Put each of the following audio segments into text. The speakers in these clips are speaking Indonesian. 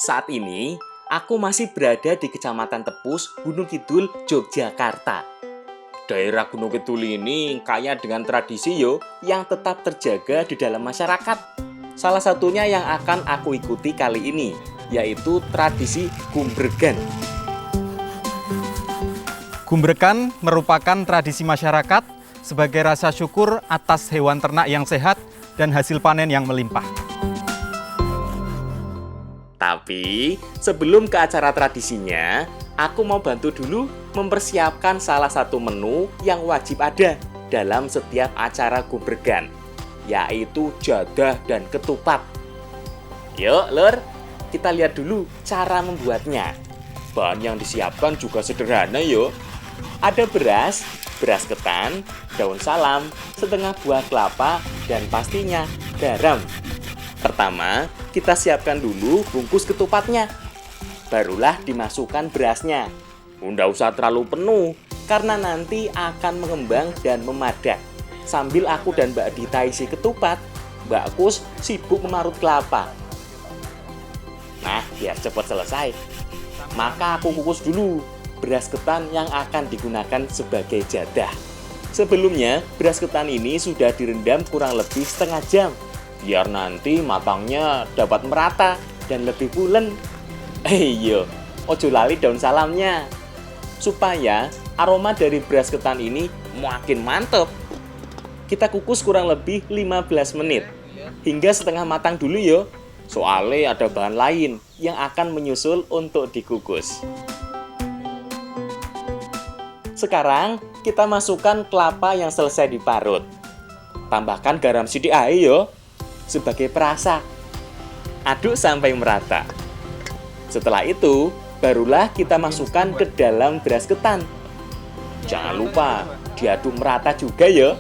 Saat ini, aku masih berada di Kecamatan Tepus, Gunung Kidul, Yogyakarta. Daerah Gunung Kidul ini kaya dengan tradisi yang tetap terjaga di dalam masyarakat. Salah satunya yang akan aku ikuti kali ini, yaitu tradisi Gumbregan. Gumbregan merupakan tradisi masyarakat sebagai rasa syukur atas hewan ternak yang sehat dan hasil panen yang melimpah. Tapi, sebelum ke acara tradisinya, aku mau bantu dulu mempersiapkan salah satu menu yang wajib ada dalam setiap acara Gumbregan, yaitu jadah dan ketupat. Yuk, Lur, kita lihat dulu cara membuatnya. Bahan yang disiapkan juga sederhana, yuk. Ada beras, beras ketan, daun salam, setengah buah kelapa, dan pastinya garam. Pertama, kita siapkan dulu bungkus ketupatnya. Barulah dimasukkan berasnya. Nggak usah terlalu penuh, karena nanti akan mengembang dan memadat. Sambil aku dan Mbak Dita isi ketupat, Mbak Kus sibuk memarut kelapa. Nah, biar cepat selesai, maka aku kukus dulu beras ketan yang akan digunakan sebagai jadah. Sebelumnya, beras ketan ini sudah direndam kurang lebih setengah jam, biar nanti matangnya dapat merata dan lebih pulen. Iya, ojo lali daun salamnya, supaya aroma dari beras ketan ini makin mantep. Kita kukus kurang lebih 15 menit, hingga setengah matang dulu yo. Soalnya ada bahan lain yang akan menyusul untuk dikukus. Sekarang kita masukkan kelapa yang selesai diparut. Tambahkan garam sidik ae yo, sebagai perasa. Aduk sampai merata. Setelah itu, barulah kita masukkan ke dalam beras ketan. Jangan lupa diaduk merata juga ya.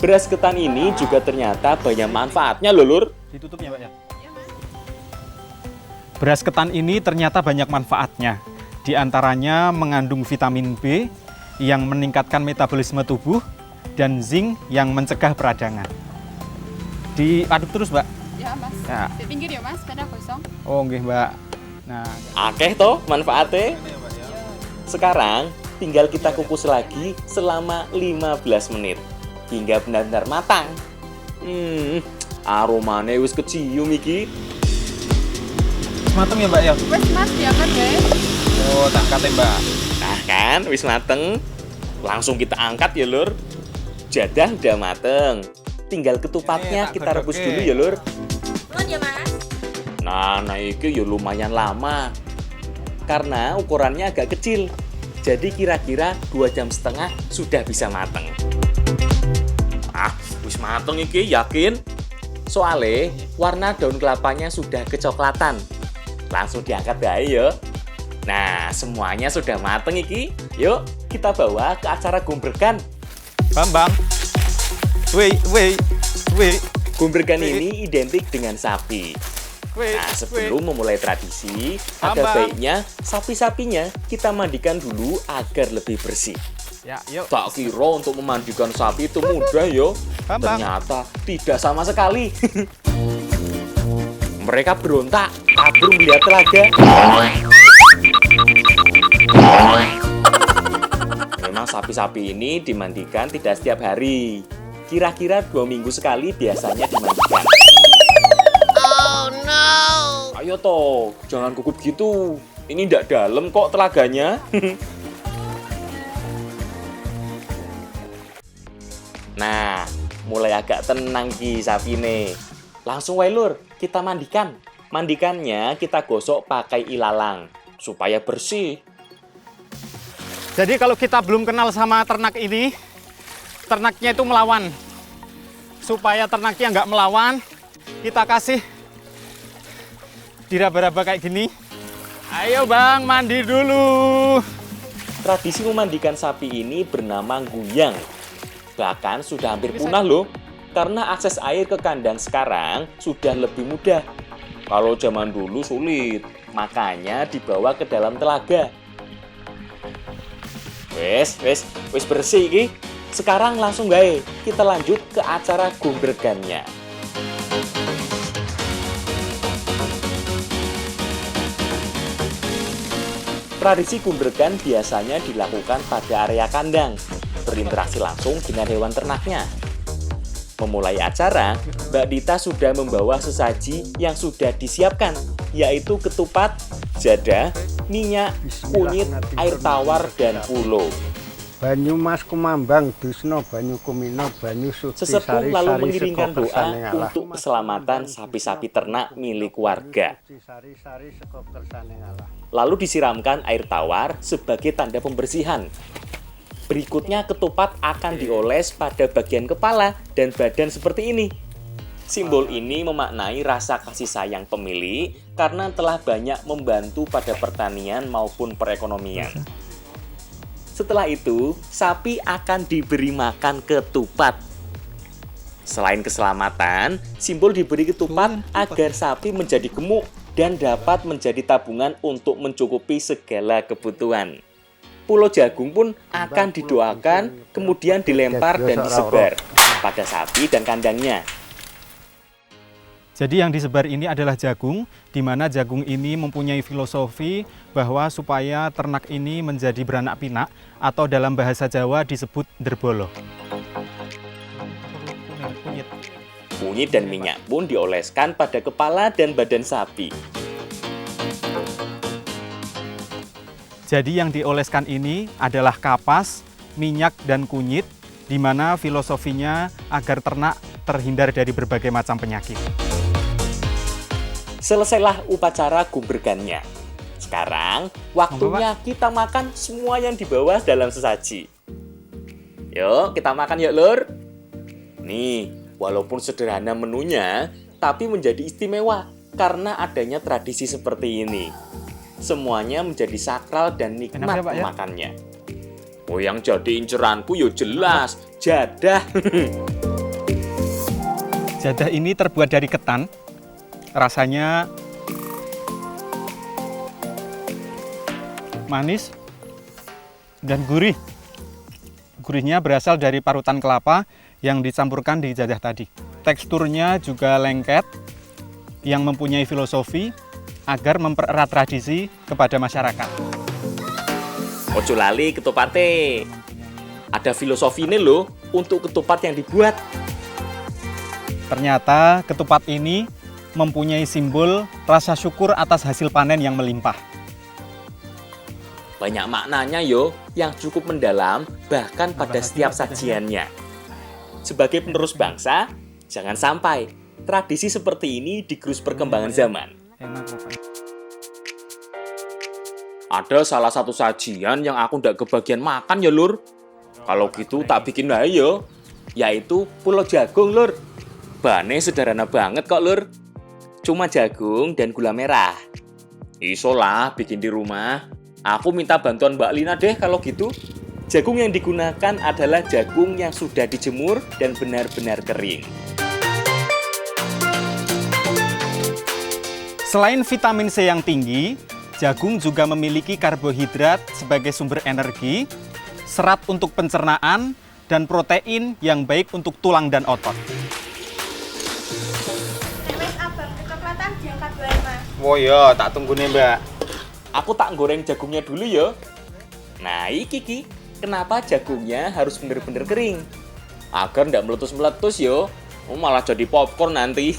Beras ketan ini juga ternyata banyak manfaatnya loh, Lur. Ditutup ya, Pak ya? Beras ketan ini ternyata banyak manfaatnya. Di antaranya mengandung vitamin B yang meningkatkan metabolisme tubuh dan zinc yang mencegah peradangan. Diaduk terus, Mbak? Ya, Mas. Ya. Di pinggir ya, Mas, sepeda kosong. Oh, nggih, Mbak. Nah, Akeh toh manfaatnya. Sekarang tinggal kita kukus lagi selama 15 menit hingga benar-benar matang. Aromanya wis kecium iki. mateng ya, Mbak ya? Wes, Mas, diangkat ya. Oh, tak kate, Mbak. Nah kan, wis mateng. Langsung kita angkat ya, Lur. Jadah udah mateng. Tinggal ketupatnya tak kita rebus godok, dulu ya, Lur. Nuwun ya, Mas. Nah iki ya lumayan lama. Karena ukurannya agak kecil. Jadi kira-kira 2,5 jam sudah bisa mateng. Wis mateng iki, yakin? Soalnya warna daun kelapanya sudah kecoklatan. Langsung diangkat bae ya. Nah, semuanya sudah mateng iki. Yuk, kita bawa ke acara Gumbregan. Bambang. Wei. Gumbregan ini identik dengan sapi. Nah, sebelum memulai tradisi, ada baiknya sapi-sapinya kita mandikan dulu agar lebih bersih. Ya, yuk. Tak kira untuk memandikan sapi itu mudah yo. Bambang. Ternyata tidak sama sekali. Mereka berontak, kabur melihat telaga. Memang sapi-sapi ini dimandikan tidak setiap hari. Kira-kira 2 minggu sekali biasanya dimandikan. Oh, no. Ayo toh, jangan gugup gitu. Ini tidak dalam kok telaganya. Nah, mulai agak tenang ki sapi nih. Langsung wae, Lur, kita mandikan. Mandikannya kita gosok pakai ilalang supaya bersih. Jadi kalau kita belum kenal sama ternak ini, ternaknya itu melawan. Supaya ternaknya nggak melawan, kita kasih diraba-raba kayak gini. Ayo Bang, mandi dulu. Tradisi memandikan sapi ini bernama guyang. Bahkan sudah hampir punah loh, karena akses air ke kandang sekarang sudah lebih mudah. Kalau zaman dulu sulit, makanya dibawa ke dalam telaga. Wes bersih iki. Sekarang langsung gae, kita lanjut ke acara Gumbregannya. Tradisi gumbregan biasanya dilakukan pada area kandang, berinteraksi langsung dengan hewan ternaknya. Memulai acara, Mbak Dita sudah membawa sesaji yang sudah disiapkan, yaitu ketupat, jadah, minyak, kunyit, air tawar, dan pulo. Banyu Mas Kumambang, Dusno, Banyu Kumino, Banyu Suci, Sesepuh Sari, lalu Sari, mengiringkan Seko doa Kersane Allah. untuk keselamatan sapi-sapi ternak milik warga. Sari, Sari, Seko Kersane Allah. Lalu disiramkan air tawar sebagai tanda pembersihan. Berikutnya ketupat akan dioles pada bagian kepala dan badan seperti ini. Simbol ini memaknai rasa kasih sayang pemilik karena telah banyak membantu pada pertanian maupun perekonomian. Setelah itu, sapi akan diberi makan ketupat. Selain keselamatan, simbol diberi ketupat agar sapi menjadi gemuk dan dapat menjadi tabungan untuk mencukupi segala kebutuhan. Pulo jagung pun akan didoakan, kemudian dilempar dan disebar pada sapi dan kandangnya. Jadi yang disebar ini adalah jagung, di mana jagung ini mempunyai filosofi bahwa supaya ternak ini menjadi beranak pinak atau dalam bahasa Jawa disebut derbolo. Kunyit dan minyak pun dioleskan pada kepala dan badan sapi. Jadi yang dioleskan ini adalah kapas, minyak, dan kunyit, di mana filosofinya agar ternak terhindar dari berbagai macam penyakit. Selesailah upacara gumbregannya. Sekarang, waktunya kita makan semua yang dibawa dalam sesaji. Yuk, kita makan yuk, Lur. Nih, walaupun sederhana menunya, tapi menjadi istimewa karena adanya tradisi seperti ini. Semuanya menjadi sakral dan nikmat Enak ya, Pak, ya? memakannya. Oh, yang jadi inceranku yo jelas, jadah. Jadah ini terbuat dari ketan. Rasanya manis dan gurih. Gurihnya berasal dari parutan kelapa yang dicampurkan di jadah tadi. Teksturnya juga lengket yang mempunyai filosofi agar mempererat tradisi kepada masyarakat. Ojo lali ketupate. Ada filosofi ini loh untuk ketupat yang dibuat. Ternyata ketupat ini mempunyai simbol rasa syukur atas hasil panen yang melimpah. Banyak maknanya yo, yang cukup mendalam bahkan pada setiap sajiannya. Sebagai penerus bangsa, jangan sampai tradisi seperti ini digerus perkembangan zaman. Ada salah satu sajian yang aku ndak kebagian makan ya, Lur. Kalau gitu tak bikin ayo, yaitu pulo jagung, Lur. Bahannya sederhana banget kok, Lur. Cuma jagung dan gula merah. Iso lah bikin di rumah. Aku minta bantuan Mbak Lina deh kalau gitu. Jagung yang digunakan adalah jagung yang sudah dijemur dan benar-benar kering. Selain vitamin C yang tinggi, jagung juga memiliki karbohidrat sebagai sumber energi, serat untuk pencernaan, dan protein yang baik untuk tulang dan otot. Oh iya, tak tunggu nih Mbak. Aku tak goreng jagungnya dulu ya. Nah iki, kenapa jagungnya harus bener-bener kering? Agar ndak meletus-meletus yo. Malah jadi popcorn nanti.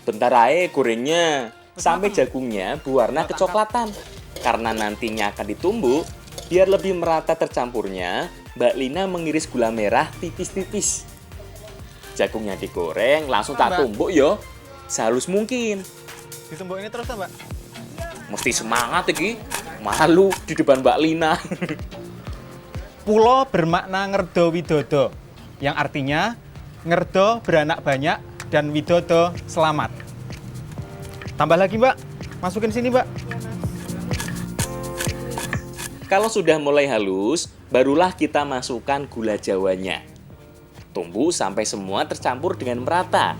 Bentar aja gorengnya, sampai jagungnya berwarna kecoklatan. Karena nantinya akan ditumbuk, biar lebih merata tercampurnya, Mbak Lina mengiris gula merah tipis-tipis. Jagungnya digoreng, langsung tak tumbuk yo. Sehalus mungkin. Ditumbuk ini terus, Mbak? Mesti semangat iki. Malu di depan Mbak Lina. Pulo bermakna ngerdo widodo, yang artinya ngerdo beranak banyak dan widodo selamat. Tambah lagi, Mbak. Masukin sini, Mbak. Kalau sudah mulai halus, barulah kita masukkan gula jawanya. Tumbuk sampai semua tercampur dengan merata.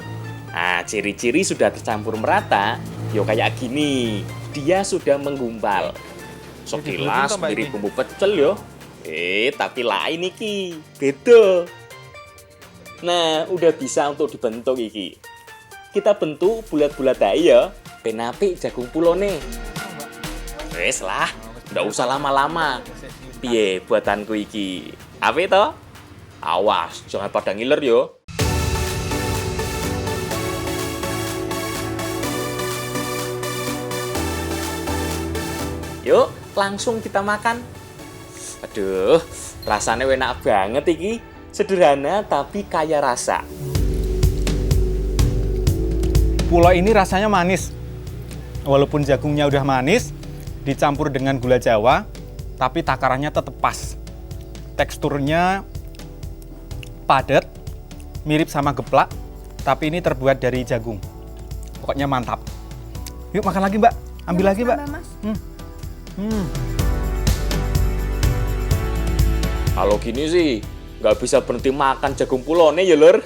Nah, ciri-ciri sudah tercampur merata, yo kayak gini. Dia sudah menggumpal. Sekilas mirip bumbu pecel yo. Tapi lain iki. Beda. Nah, udah bisa untuk dibentuk iki. Kita bentuk bulat-bulat aja ya. Ben apik jagung pulone. Wes lah, nggak usah lama-lama. Piye buatanku iki? Apa itu? Awas, jangan pada ngiler yo. Yuk, langsung kita makan. Aduh, rasanya enak banget iki. Sederhana tapi kaya rasa. Pulau ini rasanya manis. Walaupun jagungnya udah manis, dicampur dengan gula Jawa, tapi takarannya tetap pas. Teksturnya padat, mirip sama geplak, tapi ini terbuat dari jagung. Pokoknya mantap. Yuk makan lagi, Mbak. Ambil lagi, Mbak. Kalau gini sih, nggak bisa berhenti makan jagung pulone ya, Lur.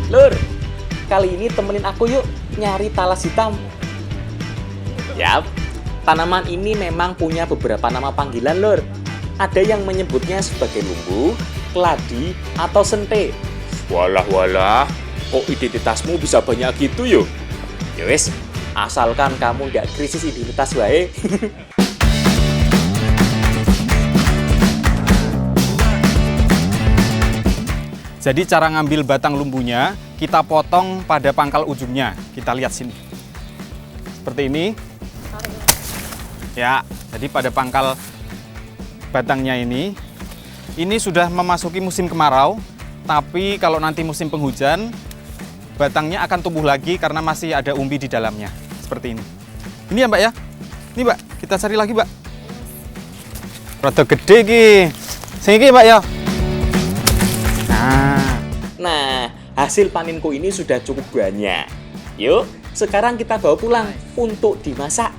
Lur, kali ini temenin aku yuk nyari talas hitam. Yap, tanaman ini memang punya beberapa nama panggilan, Lur. Ada yang menyebutnya sebagai lumbu, keladi, atau sente. Walah, kok identitasmu bisa banyak gitu yuk? Yowes, asalkan kamu nggak krisis identitas wae. Jadi cara ngambil batang lumbunya, kita potong pada pangkal ujungnya. Kita lihat sini. Seperti ini. Ya, jadi pada pangkal batangnya ini sudah memasuki musim kemarau, tapi kalau nanti musim penghujan, batangnya akan tumbuh lagi karena masih ada umbi di dalamnya. Seperti ini. Ini ya, Mbak ya? Ini, Mbak. Kita cari lagi, Mbak. Rada gede iki. Sing iki, Mbak ya. Nah, hasil panenku ini sudah cukup banyak. Yuk, sekarang kita bawa pulang untuk dimasak.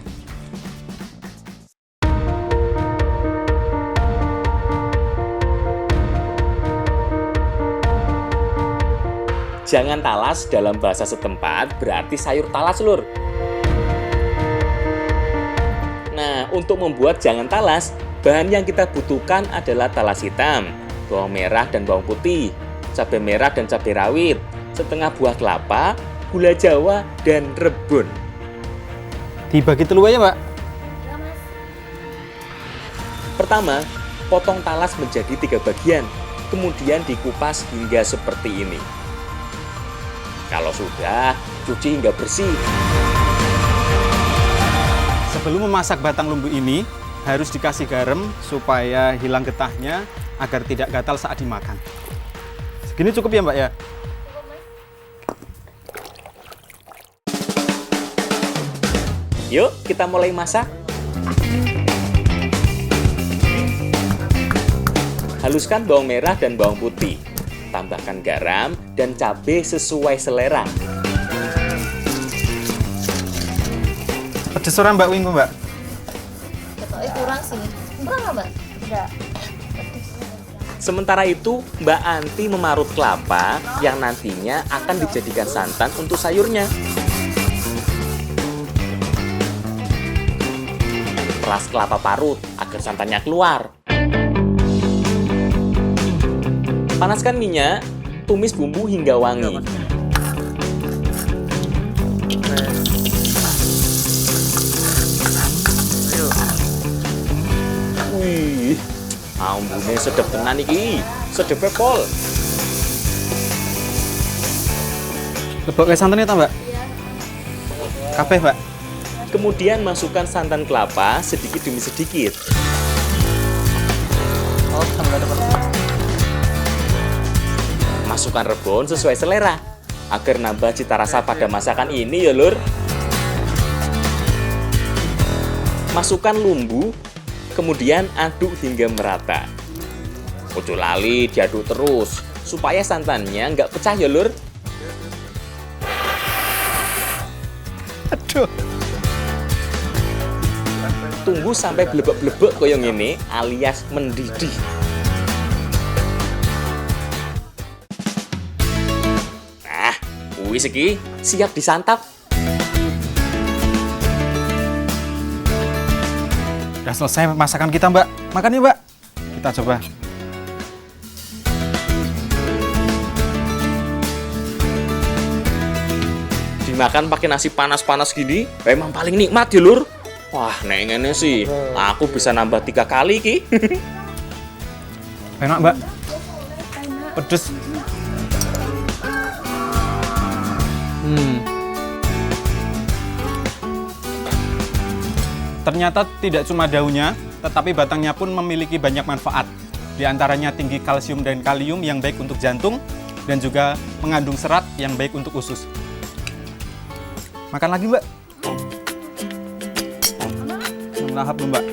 Jangan talas dalam bahasa setempat berarti sayur talas, Lur. Nah, untuk membuat jangan talas, bahan yang kita butuhkan adalah talas hitam, bawang merah dan bawang putih, cabai merah dan cabai rawit, setengah buah kelapa, gula Jawa, dan rebun. Dibagi telu aja, Mbak. Pertama, potong talas menjadi 3 bagian, kemudian dikupas hingga seperti ini. Kalau sudah, cuci hingga bersih. Sebelum memasak batang lumbu ini, harus dikasih garam supaya hilang getahnya agar tidak gatal saat dimakan. Segini cukup ya, Mbak ya? Yuk, kita mulai masak. Haluskan bawang merah dan bawang putih. Tambahkan garam dan cabai sesuai selera. Pedes orang Mbak Wingko, Mbak? Kurang sih. Kurang nggak, Mbak? Enggak. Sementara itu, Mbak Anti memarut kelapa yang nantinya akan dijadikan santan untuk sayurnya. Peras kelapa parut agar santannya keluar. Panaskan minyak, tumis bumbu hingga wangi. Wih, ambune sedep tenan iki, sedep pol. Lebok kayak santannya tak, Mbak? Iya. Kabeh, Mbak. Kemudian masukkan santan kelapa sedikit demi sedikit. Oh, sambil ada Masukkan rebun sesuai selera agar nambah cita rasa pada masakan ini ya, Lur. Masukkan lumbu, kemudian aduk hingga merata. Ojo lali diaduk terus supaya santannya nggak pecah ya, Lur. Aduh. Tunggu sampai blebek-blebek koyong ini alias mendidih. Nah, wis iki siap disantap. Udah selesai masakan kita, Mbak. Makan yuk, Mbak. Kita coba. dimakan pakai nasi panas-panas gini, memang paling nikmat ya, Lur. Wah, nek ngene sih, aku bisa nambah 3 kali ki. Enak, Mbak. Pedes. Ternyata tidak cuma daunnya, tetapi batangnya pun memiliki banyak manfaat. Di antaranya tinggi kalsium dan kalium yang baik untuk jantung, dan juga mengandung serat yang baik untuk usus. Makan lagi, Mbak. Lahap, Mbak.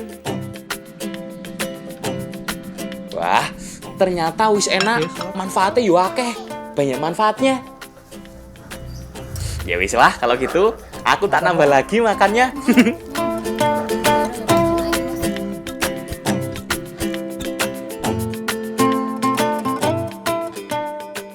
Wah, ternyata wis enak, manfaatnya yo akeh. Banyak manfaatnya. Ya wis lah kalau gitu, aku tak nambah lagi makannya.